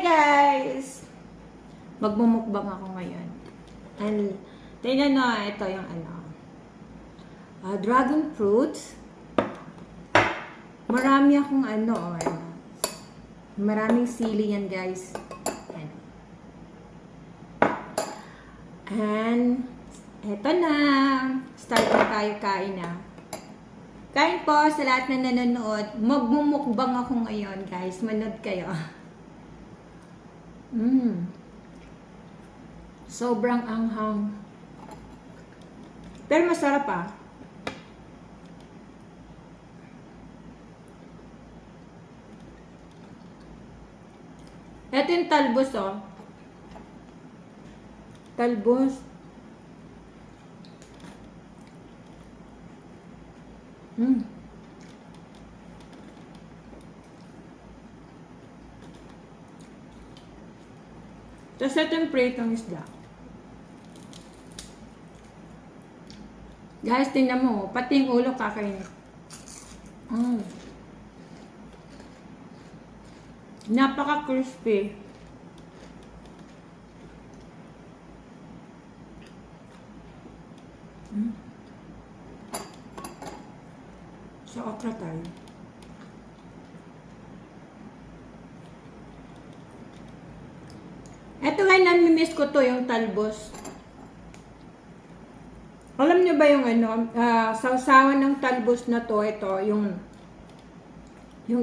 guys! Magmumukbang ako ngayon. And, tingnan nyo, ito yung dragon fruits. Marami akong maraming sili yan guys. And, eto na. Start na tayo kain na. Kain po sa lahat na nanonood. Magmumukbang ako ngayon guys. Manood kayo. Sobrang anghang. Pero masarap ah. Ito yung talbos oh. Talbos. Tapos ito yung pritong isda. Guys, tingnan mo. Pati yung ulo kakainin. Napaka-crispy. Sa okra tayo. Ito nga, namimiss ko to, yung talbos. Alam niyo ba yung sausawan ng talbos na to, ito, yung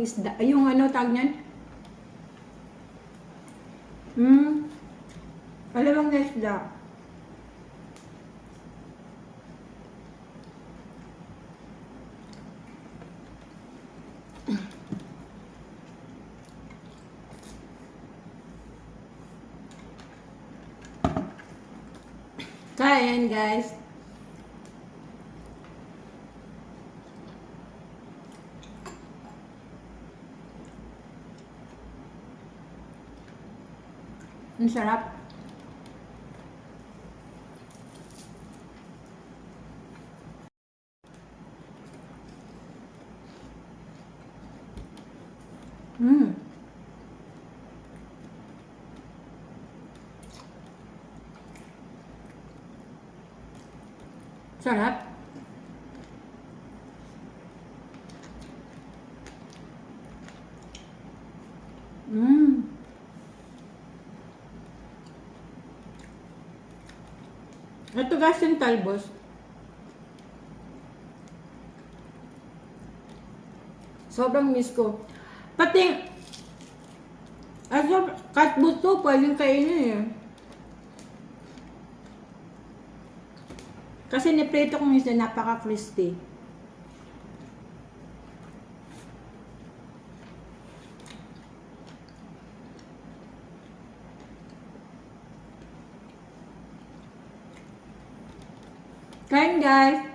isda, yung tawag niyan? Alam mo isda. Kain guys. Ang sarap. Sarap. Ito guys yung talbos. Sobrang miss ko. Pati kahit buto, pwedeng kainin eh. Kasi niprito kong isda, napaka-crispy. Kain guys.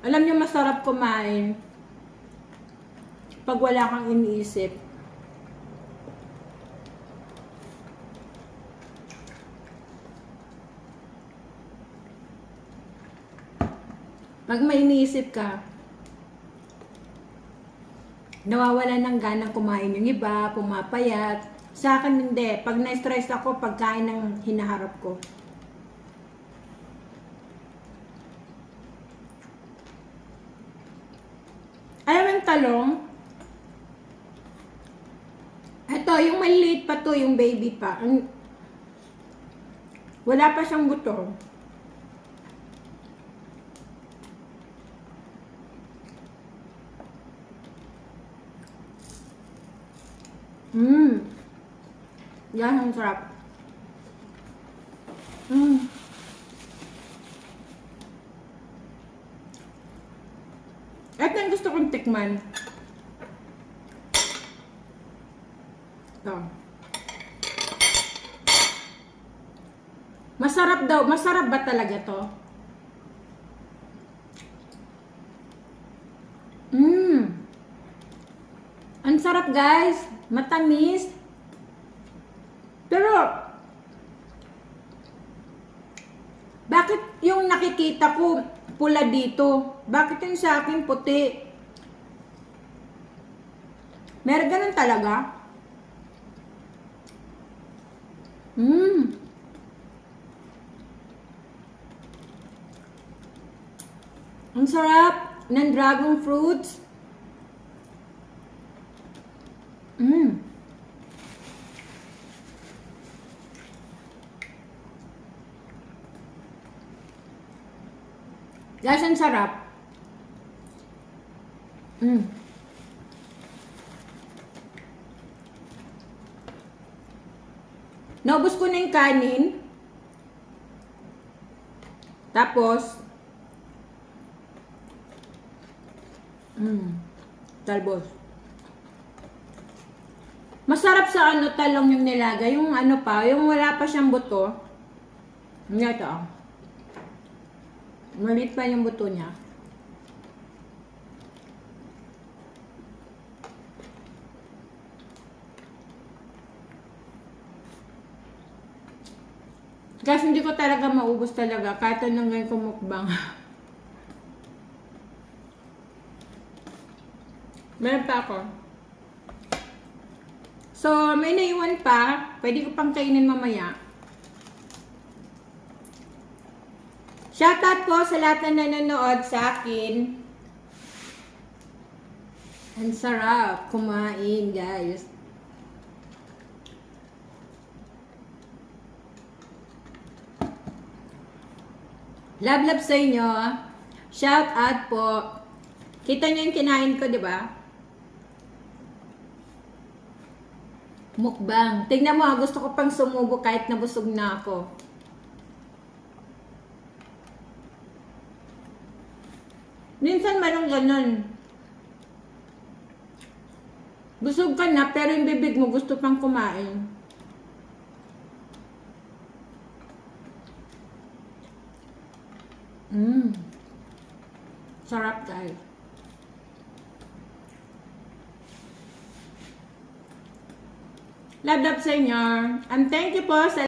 Alam niyo masarap kumain pag wala kang iniisip. Pag may iniisip ka, nawawalan ng ganang kumain yung iba, pumapayat. Sa akin hindi. Pag na-stress ako, pagkain ng hinaharap ko. Alam mo yung talong? Ito, yung maliit pa to, yung baby pa. Wala pa siyang buto. Yan, ang sarap. Ito yung gusto kong tikman. Ito. Masarap daw. Masarap ba talaga to? Ang sarap guys. Matamis. Pero, nakikita ko pula dito. Bakit yung sa akin puti? Meron ganun talaga? Ang sarap ng dragon fruits. Guys, ang sarap. Naubos ko na yung kanin. Tapos, talbos. Masarap sa talong yung nilagay. Yung yung wala pa siyang buto. Ito. Maliit pa yung buto niya. Kasi hindi ko talaga maubos talaga kahit anong ngayon kumukbang. Meron pa ako. So, may naiwan pa. Pwede ko pang kainin mamaya. Shoutout po sa lahat na nanonood sa akin. Ang sarap kumain, guys. Love sa inyo. Shoutout po. Kita niyo yung kinain ko, di ba? Mukbang. Tingnan mo, gusto ko pang sumubo kahit nabusog na ako. Minsan merong ganun. Busog ka na, pero yung bibig mo gusto pang kumain. Sarap, guys. Love sa inyo. And thank you po sa